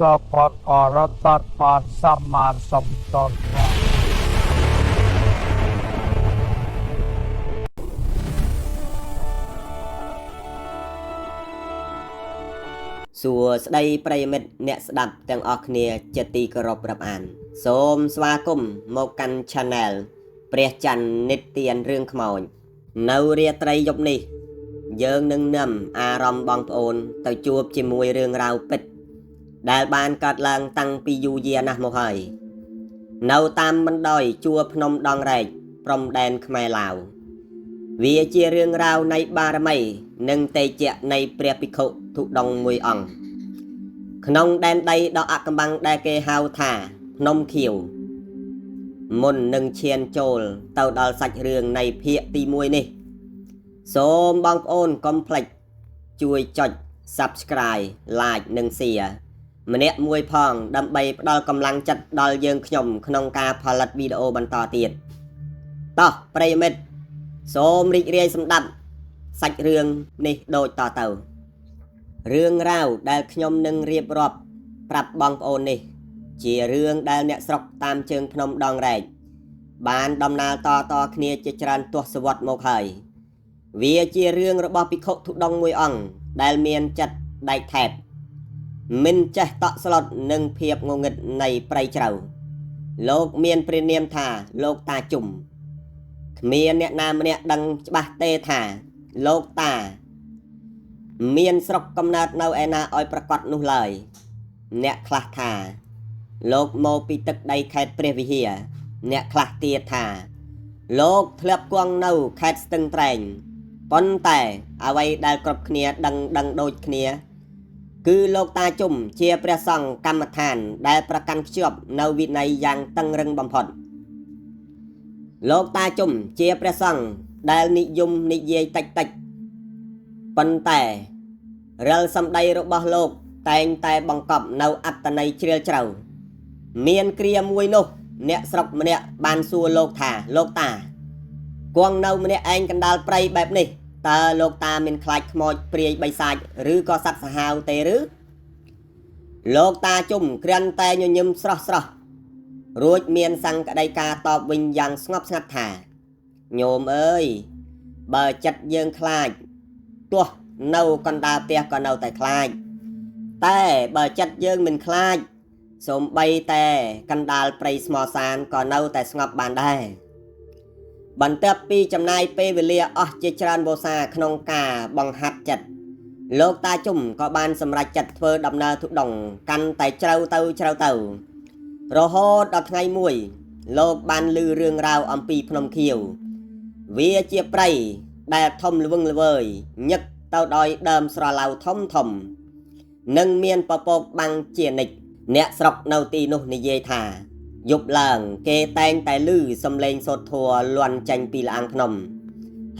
ะภะคะวะโตอะระหะโตสัมมาสัมพุทธัสสะសួស្តីប្រិយមិត្តអ្នកស្ដាប់ទាំងអស់គ្នាជាទីគោរពរាប់អានសូមស្វាគមន៍មកកាន់ Channel ព្រះច័ន្ទនិត្យានរឿងខ្មោចនៅរាត្រីយប់នេះយើងនឹងនាំអារម្មណ៍បងប្អូនទៅជួបជាមួយរឿងរ៉ាវពិតដែលបានកើតឡើងតាំងពីយូរយារណាស់មកហើយនៅតាមបណ្ដោយជួរភ្នំដងរែកព្រំដែនខ្មែរឡាវវាជារឿងរ៉ាវនៃបារមីនិងតេជៈនៃព្រះភិក្ខុទុដងមួយអង្គក្នុងដែនដីដ៏អកំបាំងដែលគេហៅថាភ្នំខៀវមុននឹងឈានចូលទៅដល់សាច់រឿងនៃភាគទី1នេះសូមបងប្អូនកុំភ្លេចជួយចុច Subscribe Like និង Share ម្នាក់មួយផងដើម្បីផ្ដល់កម្លាំងចិត្តដល់យើងខ្ញុំក្នុងការផលិតវីដេអូបន្តទៀតតោះប្រិយមិត្តសូមរីករាយស្ដាប់សាច់រឿងនេះដូចតទៅរឿងរ៉ាវដែលខ្ញុំនឹងរៀបរាប់ប្រាប់បងប្អូននេះជារឿងដែលអ្នកស្រុកតាមជើងភ្នំដងរែកបានដំណើរតគ្នាជាច្រើនទសវត្សរ៍មកហើយវាជារឿងរបស់ភិក្ខុទុដងមួយអង្គដែលមានចិត្តដែកថែបមិនចេះតក់ស្លុតនឹងភាពងងឹតនៃព្រៃជ្រៅលោកមានព្រះនាមថាលោកតាជុំគ្មានអ្នកណាម្នាក់ដឹងច្បាស់ទេថាលោកតាមានស្រុកកំណើតនៅឯណាឲ្យប្រកាសនោះឡើយអ្នកខ្លះថាលោកមកពីទឹកដីខេត្តព្រះវិហារអ្នកខ្លះទៀតថាលោកធ្លាប់គង់នៅខេត្តស្ទឹងត្រែងប៉ុន្តែអ្វីដែលគ្រប់គ្នាដឹងដូចគ្នាគឺលោកតាជុំជាព្រះសង្ឃកម្មដ្ឋានដែលប្រកាន់ខ្ជាប់នៅវិន័យយ៉ាងតឹងរឹងបំផុតលោកតាជុំជាព្រះសង្ឃដែលនិយមនិយាយតិចប៉ុន្តែរិលសម្ដីរបស់លោកតែងតែបង្កប់នៅអត្តន័យជ្រាលជ្រៅមានគ្រាមួយនោះអ្នកស្រុកម្នាក់បានសួរលោកថាលោកតាគង់នៅម្នាក់ឯងកណ្ដាលព្រៃបែបនេះតើលោកតាមានខ្លាចខ្មោចព្រាយបិសាចឬក៏សត្វសាហាវទេឬលោកតាជុំគ្រាន់តែញញឹមស្រស់រួចមានសង្កដីការតបវិញយ៉ាងស្ងប់ស្ងាត់ថាញោមអើយបើចិត្តយើងខ្លាចទោះនៅកណ្ដាលផ្ទះក៏នៅតែខ្លាចតែបើចិត្តយើងមិនខ្លាចសូម្បីតែកណ្ដាលព្រៃស្មោសានក៏នៅតែស្ងប់បានដែរបន្ទាប់ពីចំណាយពេលវេលាអស់ជាច្រើនវស្សាក្នុងការបង្ហាត់ចិត្តលោកតាជុំក៏បានសម្រេចចិត្តធ្វើដំណើរទុដងកាន់តែជ្រៅទៅរហូតដល់ថ្ងៃមួយលោកបានឮរឿងរ៉ាវអំពីភ្នំខៀវវាជាព្រៃដែលធំល្វឹងល្វើយញឹកទៅដោយដើមស្រឡៅធំនិងមានពពកបាំងជានិច្ចអ្នកស្រុកនៅទីនោះនិយាយថាយប់ឡើងគេតែងតែឮសំឡេងសូត្រធម៌លាន់ចេញពីល្អាងភ្នំ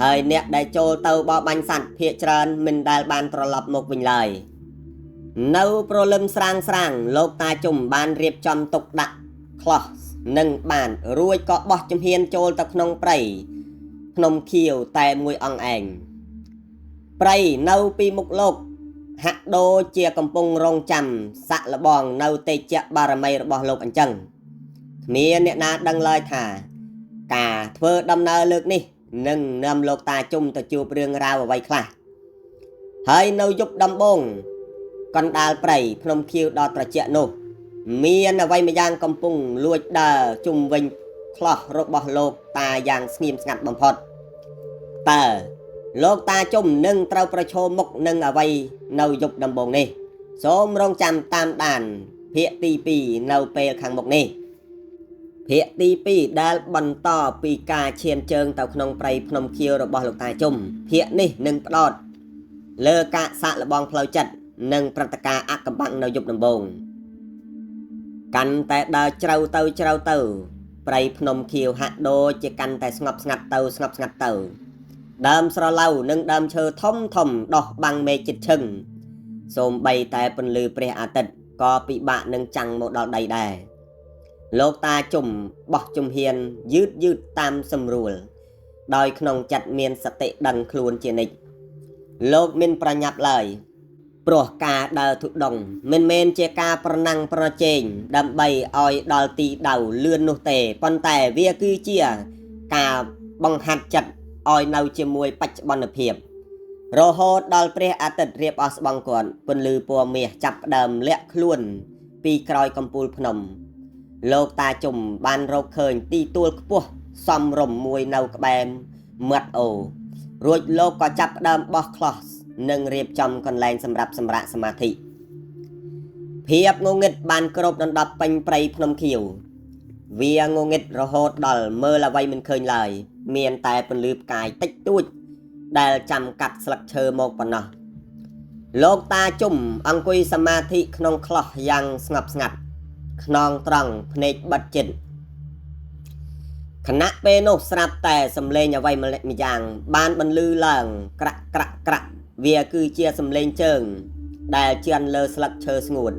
ហើយអ្នកដែលចូលទៅបរបាញ់សត្វភាគច្រើនមិនដែលបានត្រឡប់មកវិញឡើយនៅព្រលឹមស្រាងលោកតាជុំបានរៀបចំទុកដាក់ខ្លោះនិងបានរួចក៏បោះជំហានចូលទៅក្នុងព្រៃភ្នំខៀវតែមួយអង្គឯងព្រៃនៅពីមុខលោកហាក់ដូចជាកំពុងរងចាំសាក់លបងនៅតេជៈបារមីរបស់លោកអញ្ចឹងគ្មានអ្នកណាដឹងឡើយថាការធ្វើដំណើរលើកនេះនឹងនាំលោកតាជុំទៅជួបរឿងរ៉ាវអ្វីខ្លះហើយនៅយប់ដំបូងកណ្ដាលព្រៃភ្នំខៀវដ៏ត្រជាក់នោះមានអ្វីម្យ៉ាងកំពុងលួចដើរជុំវិញខ្លះរបស់លោកតាយ៉ាងស្ងៀមស្ងាត់បំផុតតើលោកតាជុំនឹងត្រូវប្រឈមមុខនឹងអ្វីនៅយប់ដំបូងនេះសូមរងចាំតាមដានភាគទី2នៅពេលខាងមុខនេះភាគទី2ដែលបន្តពីការឈានជើងទៅក្នុងព្រៃភ្នំខៀវរបស់លោកតាជុំភាគនេះនឹងផ្ដោតលើការសាកល្បងផ្លូវចិត្តនិងព្រឹត្តិការណ៍អាថ៌កំបាំងនៅយប់ដំបូងកាន់តែដើរជ្រៅទៅព្រៃភ្នំខៀវហាក់ដូចជាកាន់តែស្ងប់ស្ងាត់ទៅដើមស្រឡៅនិងដើមឈើធំដោះបាំងមេឃជិតឈឹងសូម្បីតែពន្លឺព្រះអាទិត្យក៏ពិបាកនឹងចាំងមកដល់ដីដែរលោកតាជុំបោះជំហានយឺតតាមសម្រួលដោយក្នុងចិត្តមានសតិដឹងខ្លួនជានិច្ចលោកមិនប្រញាប់ឡើយ ព្រោះការដើរទុដងមិនមែនជាការប្រណាំងប្រជែងដើម្បីឲ្យដល់ទីដៅលឿននោះទេប៉ុន្តែវាគឺជាការបង្ហាត់ចិត្តឲ្យនៅជាមួយបច្ចុប្បន្នភាពរហូតដល់ព្រះអាទិត្យរៀបអស់ស្បង់គាត់ពន្លឺពណ៌មាសចាប់ផ្ដើមលាក់ខ្លួនពីក្រោយកំពូលភ្នំលោកតាជុំបានរកឃើញទីទួលខ្ពស់សំរុំមួយនៅក្បែរមាត់អូរួចលោកក៏ចាប់ផ្ដើមបោះខ្លះនិងរៀបចំកន្លែងសម្រាប់សម្រាកសមាធិភាពងងឹតបានគ្របដណ្ដប់ពេញព្រៃភ្នំខៀវវាងងឹតរហូតដល់មើលអ្វីមិនឃើញឡើយមានតែពន្លឺផ្កាយតិចតួចដែលចាំកាត់ស្លឹកឈើមកប៉ុណ្ណោះលោកតាជុំអង្គុយសមាធិក្នុងខ្លះយ៉ាងស្ងប់ស្ងាត់ខ្នងត្រង់ភ្នែកបិទជិតខណៈពេលនោះស្រាប់តែសំឡេងអ្វីម្យ៉ាងបានបន្លឺឡើងក្រាក់ក្រាក់ក្រាក់វាគឺជាសំឡេងជើងដែលជន់លើស្លឹកឈើស្ងួត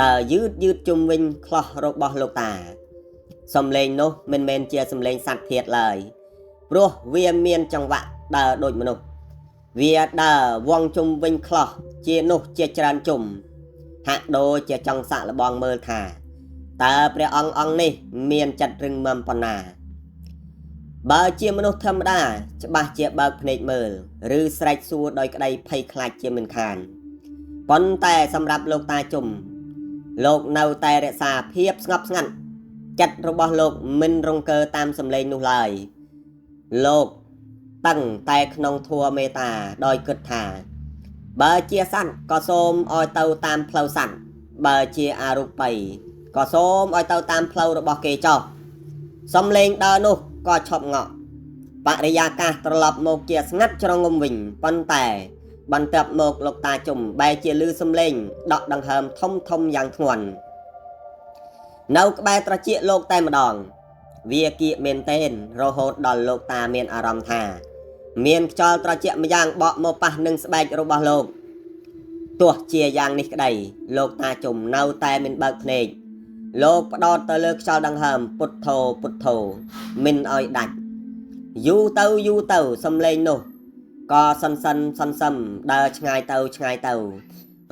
ដែលយឺតជុំវិញខ្លះរបស់លោកតាសំឡេងនោះមិនមែនជាសំឡេងសត្វធាតុឡើយព្រោះវាមានចង្វាក់ដើរដូចមនុស្សវាដើរវងជុំវិញខ្លះជានោះជាច្រើនជុំហាក់ដូចជាចង់សាក់លបងមើលថាតើព្រះអង្គនេះមានចិត្តរឹងមាំប៉ុណ្ណាបើជាមនុស្សធម្មតាច្បាស់ជាបើកភ្នែកមើលឬស្រែកសួរដោយក្តីភ័យខ្លាចជាមិនខានប៉ុន្តែសម្រាប់លោកតាជុំលោកនៅតែរក្សាភាពស្ងប់ស្ងាត់ចិត្តរបស់លោកមិនរង្គើតាមសម្លេងនោះឡើយលោកតឹងតែក្នុងធัวមេត្តាដោយគិតថាបើជាសត្វក៏សូមឲ្យទៅតាមផ្លូវសត្វបើជាអរូបិយក៏សូមឲ្យទៅតាមផ្លូវរបស់គេចុះសំលេងដើរនោះក៏ឈប់ងក់បរិយាកាសត្រឡប់មកជាស្ងាត់ជ្រងំវិញប៉ុន្តែបន្ទាប់មកលោកតាជុំបែរជាឮសំឡេងដកដង្ហើមធំយ៉ាងធ្ងន់នៅក្បែរត្រចៀកលោកតែម្ដងវាគៀកមែនទែនរហូតដល់លោកតាមានអារម្មណ៍ថាមានខ្យល់ត្រជាក់ម្យ៉ាងបក់មកប៉ះនឹងស្បែករបស់លោកទោះជាយ៉ាងនេះក្តីលោកតាជុំនៅតែមិនបើកភ្នែកលោកផ្ដោតទៅលើខ្យល់ដង្ហើមពុទ្ធោពុទ្ធោមិនឲ្យដាច់យូរទៅសំឡេងនោះក៏សន្សឹមដើរឆ្ងាយទៅ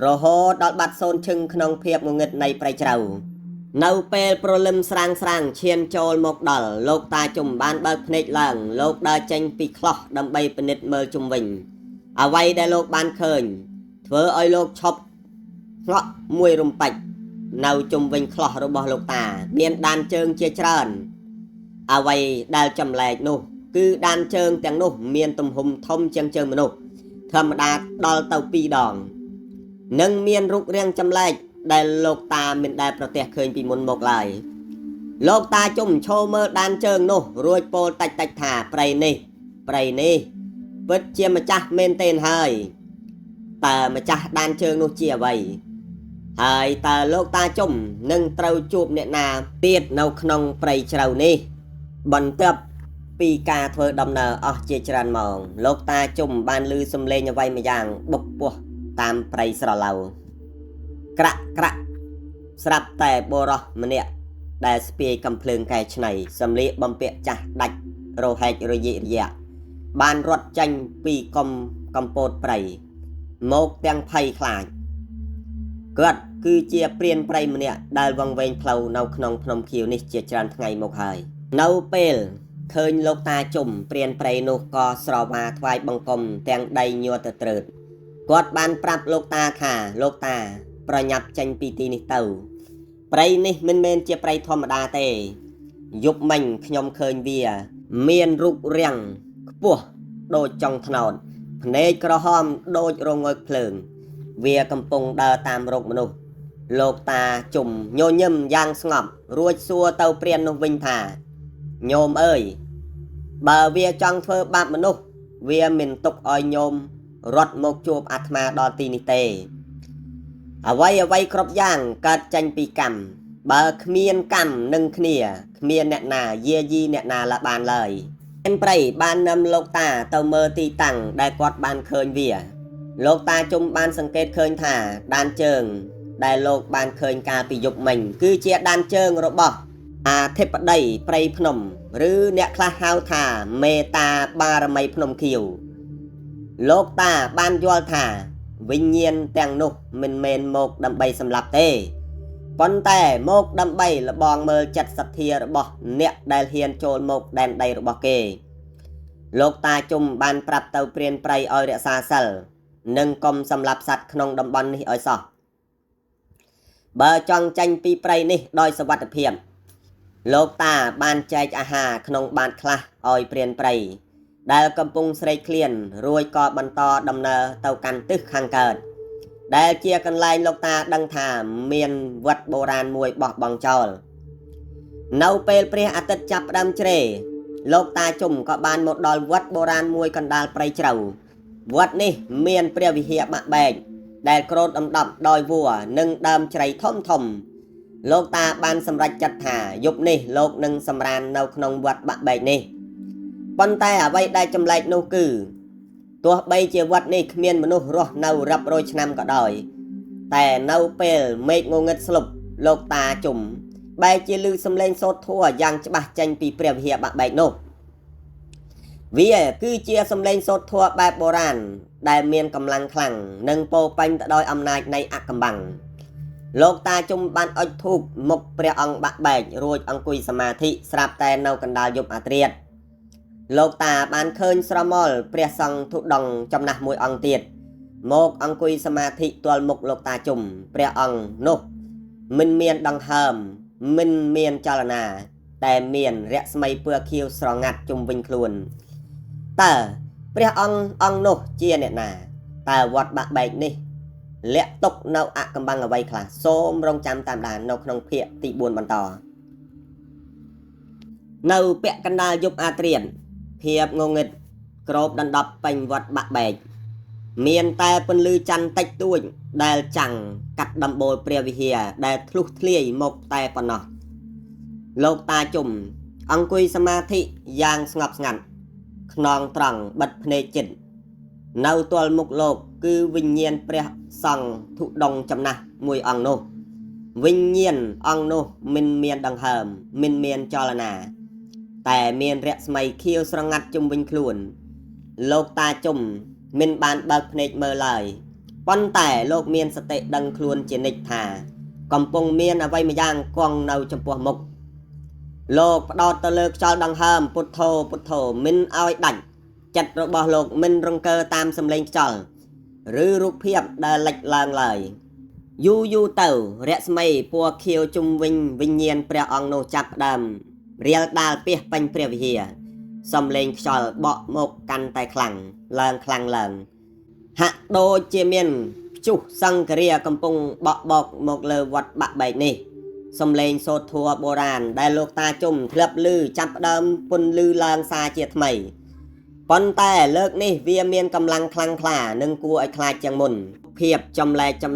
រហូតដល់បាត់សូន្យឈឹងក្នុងភាពងងឹតនៃព្រៃជ្រៅនៅពេលព្រលឹមស្រាងឈានចូលមកដល់លោកតាជុំបានបើកភ្នែកឡើងលោកដើរចេញពីខ្លះដើម្បីពិនិត្យមើលជុំវិញអ្វីដែលលោកបានឃើញធ្វើឲ្យលោកឈប់ងក់មួយរំពេចនៅជុំវិញខ្លះរបស់លោកតាមានដានជើងជាច្រើនអ្វីដែលចម្លែកនោះគឺដានជើងទាំងនោះមានទំហំធំជាងជើងមនុស្សធម្មតាដល់ទៅ2ដងនិងមានរូបរាងចម្លែកដែលលោកតាមិនដែលប្រទះឃើញពីមុនមកឡើយលោកតាជុំឈោមើលដានជើងនោះរួចពោលតិចថាព្រៃនេះពិតជាម្ចាស់មែនទែនហើយតើម្ចាស់ដានជើងនោះជាអ្វីហើយតើលោកតាជុំនឹងត្រូវជួបអ្នកណាទៀតនៅក្នុងព្រៃជ្រៅនេះបន្ទាប់ពីការធ្វើដំណើរអស់ជាច្រើនម៉ោងលោកតាជុំបានឮសំឡេងអ្វីម្យ៉ាងបុកពោះតាមព្រៃស្រឡៅក្រាក់ស្រាប់តែបុរសម្នាក់ដែលស្ពាយកំភ្លើងកែច្នៃសម្លៀកបំពាក់ចាស់ដាច់រហែករយៈបានរត់ចេញពីកំពតព្រៃមកទាំងភ័យខ្លាចគាត់គឺជាព្រានព្រៃម្នាក់ដែលវង្វេងផ្លូវនៅក្នុងភ្នំខៀវនេះជាច្រើនថ្ងៃមកហើយនៅពេលឃើញលោកតាជុំព្រានព្រៃនោះក៏ស្រវាថ្វាយបង្គំទាំងដៃញ័រទៅត្រើតគាត់បានប្រាប់លោកតាថាលោកតាប្រញាប់ចេញពីទីនេះទៅព្រៃនេះមិនមែនជាព្រៃធម្មតាទេយប់មិញខ្ញុំឃើញវាមានរូបរាងខ្ពស់ដូចចុងត្នោតភ្នែកក្រហមដូចរងើកភ្លើងវាកំពុងដើរតាមរកមនុស្សលោកតាជុំញញឹមយ៉ាងស្ងប់រួចសួរទៅព្រាននោះវិញថាញោមអើយបើវាចង់ធ្វើបាបមនុស្សវាមិនទុកឲ្យញោមរត់មកជួបអាត្មាដល់ទីនេះទេអ្វីគ្រប់យ៉ាងកើតចេញពីកម្មបើគ្មានកម្មនឹងគ្នាគ្មានអ្នកណាយាយីអ្នកណាឡាបានឡើយមានព្រៃបាននាំលោកតាទៅមើលទីតាំងដែលគាត់បានឃើញវាលោកតាជុំបានសង្កេតឃើញថាដានជើងដែលលោកបានឃើញកាលពីយប់មិញគឺជាដានជើងរបស់អធិបតីព្រៃភ្នំឬអ្នកខ្លះហៅថាមេតាបារមីភ្នំខៀវលោកតាបានយល់ថា វិញ្ញាណទាំងនោះមិនមែនមកដើម្បីសម្លាប់ទេប៉ុន្តែមកដើម្បីលបងមើលចិត្តសទ្ធារបស់អ្នកដែលហ៊ានចូលមកដែនដីរបស់គេលោកតាជុំបានប្រាប់ទៅព្រានព្រៃឲ្យរក្សាសិលនិងកុំសម្លាប់សត្វក្នុងតំបន់នេះឲ្យសោះបើចង់ចាញ់ពីព្រៃនេះដោយសុវត្ថិភាពលោកតាបានចែកអាហារក្នុងបាតខ្លះឲ្យព្រានព្រៃដែលកំពុងស្រេកឃ្លានរួចក៏បន្តដំណើរទៅកាន់ទិសខាងកើតដែលជាកន្លែងលោកតាដឹងថាមានវត្តបុរាណមួយបោះបង់ចោលនៅពេលព្រះអាទិត្យចាប់ផ្ដើមជ្រេលោកតាជុំក៏បានមកដល់វត្តបុរាណមួយកណ្ដាលព្រៃជ្រៅវត្តនេះមានព្រះវិហារបាក់បែកដែលគ្របដណ្ដប់ដោយវល្លិនិងដើមជ្រៃធំធំលោកតាបានសម្រេចចិត្តថាយប់នេះលោកនឹងសម្រាននៅក្នុងវត្តបាក់បែកនេះប៉ុន្តែអ្វីដែលចម្លែកនោះគឺទោះបីជាវត្តនេះគ្មានមនុស្សរស់នៅរាប់រយឆ្នាំក៏ដោយតែនៅពេលមេឃងងឹតស្លុបលោកតាជុំបែរជាឮសំឡេងសូត្រធម៌យ៉ាងច្បាស់ចេញពីព្រះវិហារបាក់បែកនោះវាគឺជាសំឡេងសូត្រធម៌បែបបុរាណដែលមានកម្លាំងខ្លាំងនិងពោរពេញទៅដោយអំណាចនៃអកម្បាំងលោកតាជុំបានអុជធូបមុខព្រះអង្គបាក់បែករួចអង្គុយសមាធិស្រាប់តែនៅកណ្ដាលយប់អាធ្រាត្រលោកតាបានឃើញស្រមោលព្រះសង្ឃធុដងចំណាស់មួយអង្គទៀតមកអង្គុយសមាធិទាល់មុខលោកតាជុំព្រះអង្គនោះមិនមានដង្ហើមមិនមានចលនាតែមានរស្មីពណ៌ខៀវស្រងាត់ជុំវិញខ្លួនតើព្រះអង្គនោះជាអ្នកណាតើវត្តបាក់បែកនេះលាក់ទុកនៅអកម្បាំងអ្វីខ្លះសូមរងចាំតាមដាននៅក្នុងភាគទី4បន្តនៅពាក់កណ្ដាលយប់អាធ្រាត្រភាពងងឹតគ្របដណ្ដប់ពេញវត្តបាក់បែកមានតែពន្លឺច័ន្ទតិចតួចដែលចាំងកាត់ដំបូលព្រះវិហារដែលធ្លុះធ្លាយមកតែប៉ុណ្ណោះលោកតាជុំអង្គុយសមាធិយ៉ាងស្ងប់ស្ងាត់ខ្នងត្រង់បិទភ្នែកជិតនៅទល់មុខលោកគឺវិញ្ញាណព្រះសង្ឃធុដងចំណាស់មួយអង្គនោះវិញ្ញាណអង្គនោះមិនមានដង្ហើមមិនមានចលនាតែមានរស្មីខៀវស្រងាត់ជុំវិញខ្លួនលោកតាជុំមិនបានបើកភ្នែកមើលឡើយប៉ុន្តែលោកមានសតិដឹងខ្លួនជានិច្ចថាកំពុងមានអ្វីម្យ៉ាងគង់នៅចំពោះមុខលោកផ្ដោតទៅលើខ្យល់ដង្ហើមពុទ្ធោពុទ្ធោមិនឲ្យដាច់ចិត្តរបស់លោកមិនរង្គើតាមសំឡេងខ្យល់ឬរូបភាពដែលលេចឡើងឡើយយូរទៅរស្មីពណ៌ខៀវជុំវិញវិញ្ញាណព្រះអង្គនោះចាប់ផ្ដើមរៀលដាលពាសពេញព្រះវិហារសំឡេងខ្យល់បក់មកកាន់តែខ្លាំងឡើងហាក់ដូចជាមានព្យុះសង្ឃរាកំពុងបក់បោកមកលើវត្តបាក់បែកនេះសំឡេងសូត្រធម៌បុរាណដែលលោកតាជុំធ្លាប់ឮចាប់ផ្ដើមពន្លឺឡើងសារជាថ្មីប៉ុន្តែលើកនេះវាមានកម្លាំងខ្លាំងក្លានិងគួរឲ្យខ្លាចជាងមុនភាពចម្លែកចា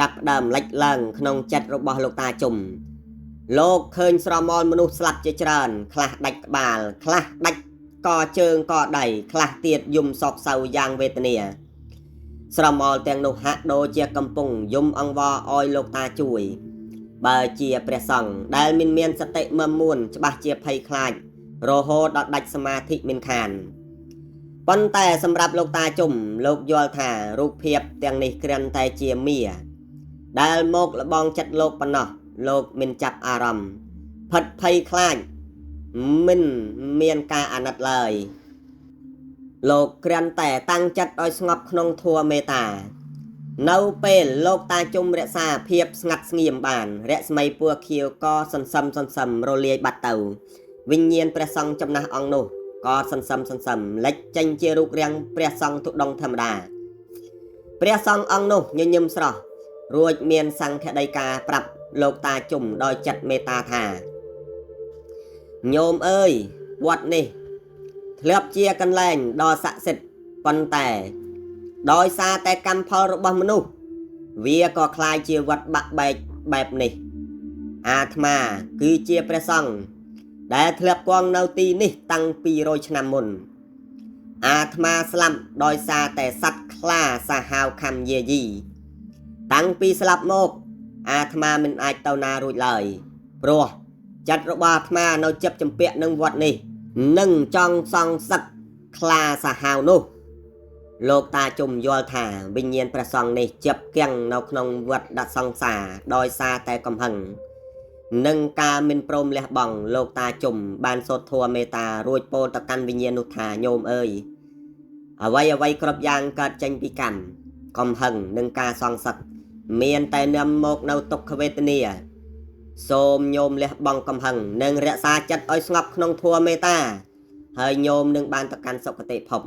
ប់ផ្ដើមលេចឡើងក្នុងចិត្តរបស់លោកតាជុំលោកឃើញស្រមោលមនុស្សស្លាប់ជាច្រើនខ្លះដាច់ក្បាលខ្លះដាច់កជើងកដៃខ្លះទៀតយំសោកសៅយ៉ាងវេទនាស្រមោលទាំងនោះហាក់ដូចជាកំពុងយំអង្វរឲ្យលោកតាជួយបើជាព្រះសង្ឃដែលមិនមានសតិមមួនច្បាស់ជាភ័យខ្លាចរហូតដល់ដាច់សមាធិមិនខានប៉ុន្តែសម្រាប់លោកតាជុំលោកយល់ថារូបភាពទាំងនេះគ្រាន់តែជាមាដែលមកលបងចិត្តលោកប៉ុណ្ណោះលោកមិនចាប់អារម្មណ៍ផិតភ័យខ្លាចមិនមានការអាណិតឡើយលោកគ្រាន់តែតាំងចិត្តឲ្យស្ងប់ក្នុងធម៌មេត្តានៅពេលលោកតាជុំរក្សាភាពស្ងាត់ស្ងៀមបានរស្មីពណ៌ខៀវក៏សន្សឹមរលាយបាត់ទៅវិញ្ញាណព្រះសង្ឃចំណាស់អង្គនោះក៏សន្សឹមលេចចេញជារូបរាងព្រះសង្ឃទុដងធម្មតាព្រះសង្ឃអង្គនោះញញឹមស្រស់រួចមានសង្ឃដីកាប្រាប់លោកតាជុំដោយចិត្តមេត្តាថាញោមអើយវត្តនេះធ្លាប់ជាកន្លែងដ៏ស័ក្តិសិទ្ធិប៉ុន្តែដោយសារតែកម្មផលរបស់មនុស្សវាក៏คล้ายជាវត្តបាក់បែកបែបនេះអាត្មាគឺជាព្រះសង្ឃដែលធ្លាប់គង់នៅទីនេះតាំងពី100ឆ្នាំមុនអាត្មាស្លាប់ដោយសារតែសត្វខ្លាសាហាវខំយាយីតាំងពីស្លាប់មកអាត្មាមិនអាចទៅណារួចឡើយព្រោះចិត្តរបស់អាត្មានៅជាប់ជំពាក់នឹងវត្តនេះនឹងចង់សងសឹកខ្លាសាហាវនោះ លោកតាជុំយល់ថាវិញ្ញាណព្រះសង្ឃនេះជាប់គាំងនៅក្នុងវត្តដាក់សង្សារដោយសារតែកំហឹងនិងការមិនព្រមលះបង់លោកតាជុំបានសូត្រធម៌មេត្តារួចពោលទៅកាន់វិញ្ញាណនោះថាញោមអើយអ្វីគ្រប់យ៉ាងកើតចេញពីកម្មកំហឹងនិងការសងសឹកមានតែនាំមកនៅទុក្ខវេទនាសូមញោមលះបង់កំហឹងនិងរក្សាចិត្តឲ្យស្ងប់ក្នុងធម៌មេត្តាហើយញោមនឹងបានទៅកាន់សុគតិភព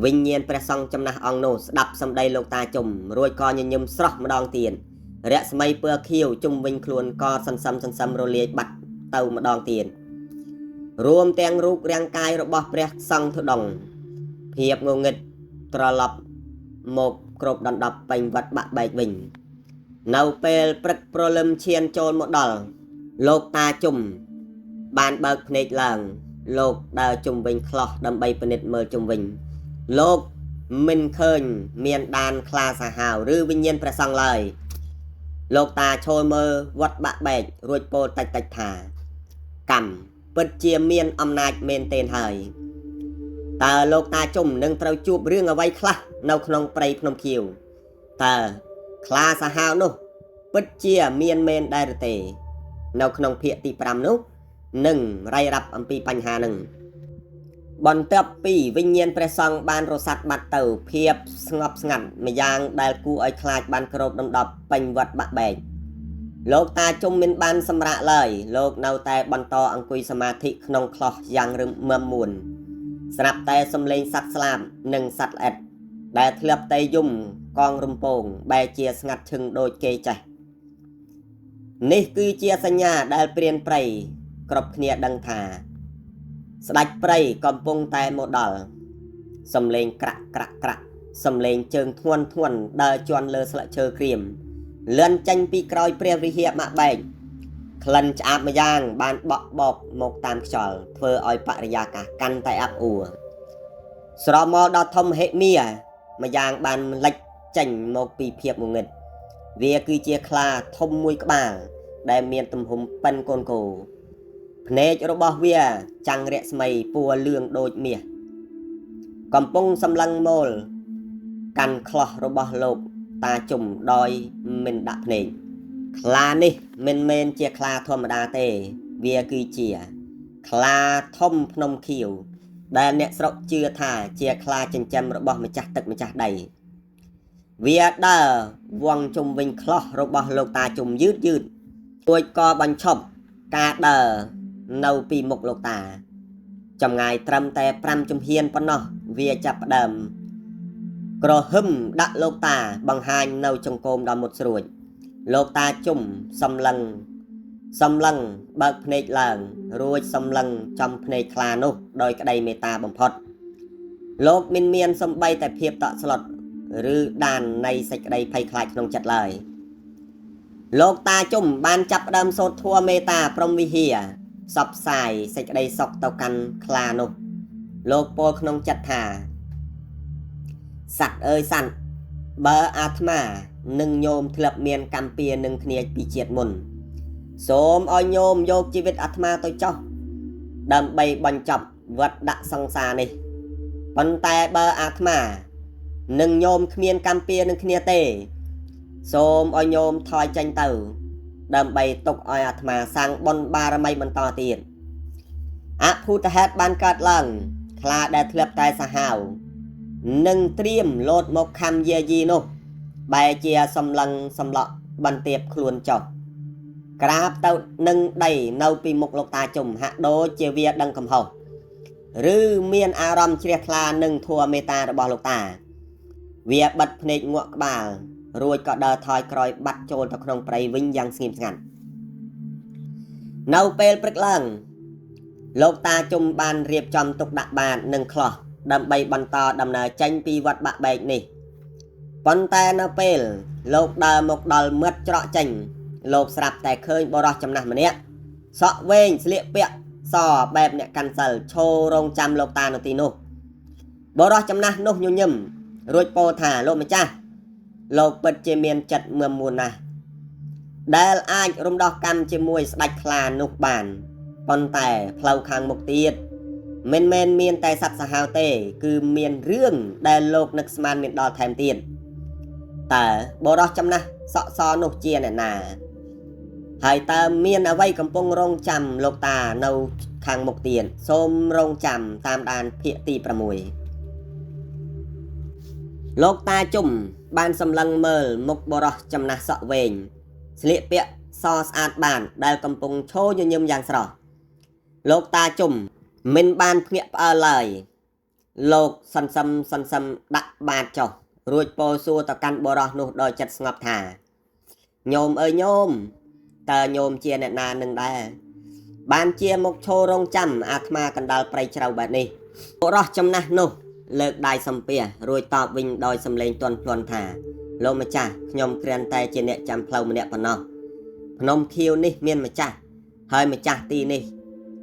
វិញ្ញាណព្រះសង្ឃចំណាស់អង្គនោះស្ដាប់សម្ដីលោកតាជុំរួចក៏ញញឹមស្រស់ម្ដងទៀតរស្មីពណ៌ខៀវជុំវិញខ្លួនក៏សន្សឹមរលាយបាត់ទៅម្ដងទៀតរួមទាំងរូបរាងកាយរបស់ព្រះសង្ឃធុដងភាពងងឹតត្រឡប់មកគ្រប់ដណ្ដប់ពេញវត្តបាក់បែកវិញនៅពេលព្រឹកព្រលឹមឈានចូលមកដល់លោកតាជុំបានបើកភ្នែកឡើងលោកដើរជុំវិញខ្លោះដើម្បីពិនិត្យមើលជុំវិញលោកមិនឃើញមានដានខ្លាសាហាវឬវិញ្ញាណព្រះសង្ឃឡើយលោកតាឈរមើលវត្តបាក់បែករួចពោលតិចថាកម្មពិតជាមានអំណាចមែនទែនហើយតើលោកតាជុំនឹងត្រូវជួបរឿងអ្វីខ្លះនៅក្នុងព្រៃភ្នំខៀវតើខ្លាសាហាវនោះពិតជាមានមែនដែរឬទេនៅក្នុងភាគទី5នោះនឹងរាយរាប់អំពីបញ្ហានឹងបន្ទាប់ពីវិញ្ញាណព្រះសង្ឃបានរសាត់បាត់ទៅភាពស្ងប់ស្ងាត់ម្យ៉ាងដែលគួរឲ្យខ្លាចបានគ្របដណ្ដប់ពេញវត្តបាក់បែកលោកតាជុំមិនបានសម្រាកឡើយលោកនៅតែបន្តអង្គុយសមាធិក្នុងខ្លោះយ៉ាងរឹងមាំមួនស្រាប់តែសំឡេងសត្វស្លាបនិងសត្វល្អិតដែលធ្លាប់តែយំកងរំពងបែរជាស្ងាត់ឈឹងដូចគេចេះនេះគឺជាសញ្ញាដែលព្រានព្រៃគ្រប់គ្នាដឹងថាស្ដេចព្រៃកំពុងតែមកដល់សំឡេងក្រាក់សំឡេងជើងធ្ងន់ដើរជន់លើស្លឹកឈើក្រៀមលឿនចេញពីក្រោយព្រះវិហារបាក់បែកក្លិនឆ្អាបម្យ៉ាងបានបក់បោកមកតាមខ្យល់ធ្វើឲ្យបរិយាកាសកាន់តែអាប់អួរស្រមោលដ៏ធំហិមាម្យ៉ាងបានលេចចេញមកពីភាពងងឹតវាគឺជាខ្លាធំមួយក្បាលដែលមានទំហំប៉ិនកូនគោភ្នែករបស់វាចាំងរស្មីពណ៌លឿងដូចមាសកំពុងសម្លឹងមូលកាន់ខ្លោះរបស់លោកតាជុំដោយមិនដាក់ភ្នែកខ្លានេះមិនមែនជាខ្លាធម្មតាទេវាគឺជាខ្លាធំភ្នំខៀវដែលអ្នកស្រុកជឿថាជាខ្លាចិញ្ចឹមរបស់ម្ចាស់ទឹកម្ចាស់ដីវាដើរវាំងជុំវិញខ្លោះរបស់លោកតាជុំយឺតទួចក៏បញ្ឈប់ការដើរនៅពីមុខលោកតាចម្ងាយត្រឹមតែ5ជំហានប៉ុណ្ណោះវាចាប់ផ្ដើមក្រហឹមដាក់លោកតាបង្ហាញនៅចង្កូមដ៏មុតស្រួចលោកតាជុំសំឡឹងបើកភ្នែកឡើងរួចសំឡឹងចំភ្នែកខ្លានោះដោយក្តីមេត្តាបំផុតលោកមិនមានសំបីតែភាពតក់ស្លុតឬដាននៃសេចក្តីភ័យខ្លាចក្នុងចិត្តឡើយលោកតាជុំបានចាប់ផ្ដើមសូត្រធម៌មេត្តាព្រំវិហារសពផ្សាយសេចក្តីសុខទៅកាន់ខ្លានោះលោកពោលក្នុងចិត្តថាសត្វអើយសត្វបើអាត្មានិងញោមធ្លាប់មានកម្មពៀនឹងគ្នាពីជាតិមុនសូមឲ្យញោមយកជីវិតអាត្មាទៅចោះដើម្បីបញ្ចប់វត្តដាក់សង្សារនេះប៉ុន្តែបើអាត្មានិងញោមគ្មានកម្មពៀនឹងគ្នាទេសូមឲ្យញោមថយចេញទៅដើម្បីទុកឲ្យអាត្មាសាងបុណ្យបារមីបន្តទៀតអភូតហេតុបានកើតឡើងខ្លាដែលធ្លាប់តែសាហាវនិងត្រៀមលោតមកខំយាយីនោះបែរជាសំឡឹងសំឡក់បន្ទាបខ្លួនចុះក្រាបទៅនឹងដីនៅពីមុខលោកតាជុំហាក់ដូចជាវាដឹងកំហុសឬមានអារម្មណ៍ជ្រះថ្លានឹងធម៌មេត្តារបស់លោកតាវាបិទភ្នែកងក់ក្បាលរួចក៏ដើរថយក្រោយបាត់ចូលទៅក្នុងព្រៃវិញយ៉ាងស្ងៀមស្ងាត់នៅពេលព្រឹកឡើងលោកតាជុំបានរៀបចំទុកដាក់បាតនិងខ្លោះដើម្បីបន្តដំណើរចេញពីវត្តបាក់បែកនេះប៉ុន្តែនៅពេលលោកដើរមកដល់មាត់ច្រកចេញលោកស្រាប់តែឃើញបរិសចំណាស់ម្នាក់សក់វែងស្លៀកពាក់សបែបអ្នកកាន់សិលឈររងចាំលោកតានៅទីនោះបរិសចំណាស់នោះញញឹមរួចពោលថាលោកម្ចាស់លោកពិតជាមានចិត្តមឺមមួនណាស់ដែលអាចរំដោះកម្មជាមួយស្ដេចខ្លានោះបានប៉ុន្តែផ្លូវខាងមុខទៀត មិនមានតែសត្វសាហាវទេគឺមានរឿងដែលលោកនឹកស្មានមានដល់ថែមទៀតតើបរោះចំណាស់សក់សនោះជាអ្នកណាហើយតើមានអ្វីកំពុងរងចាំលោកតានៅខាងមុខទៀតសូមរងចាំតាមដានភាគទី6លោកតាជុំបានសម្លឹងមើលមុខបរោះចំណាស់សក់វែងស្លៀកពាក់សស្អាតបានដែលកំពុងឈរញញឹមយ៉ាងស្រស់លោកតាជុំមិនបានភ្ញាក់ផ្អើលឡើយលោកសន្សឹមដាក់បាតចុះរួចពោលសួរទៅកាន់បរោះនោះដោយចិត្តស្ងប់ថាញោមអើយញោមតើញោមជាអ្នកណានឹងដែរបានជាមកឈររងចាំអាត្មាកណ្ដាលព្រៃជ្រៅបែបនេះបរោះចំណាស់នោះលើកដៃសំពះរួចតបវិញដោយសំឡេងទន់ភ្លន់ថាលោកម្ចាស់ខ្ញុំគ្រាន់តែជាអ្នកចាំផ្លូវម្នាក់ប៉ុណ្ណោះភ្នំខៀវនេះមានម្ចាស់ហើយម្ចាស់ទីនេះ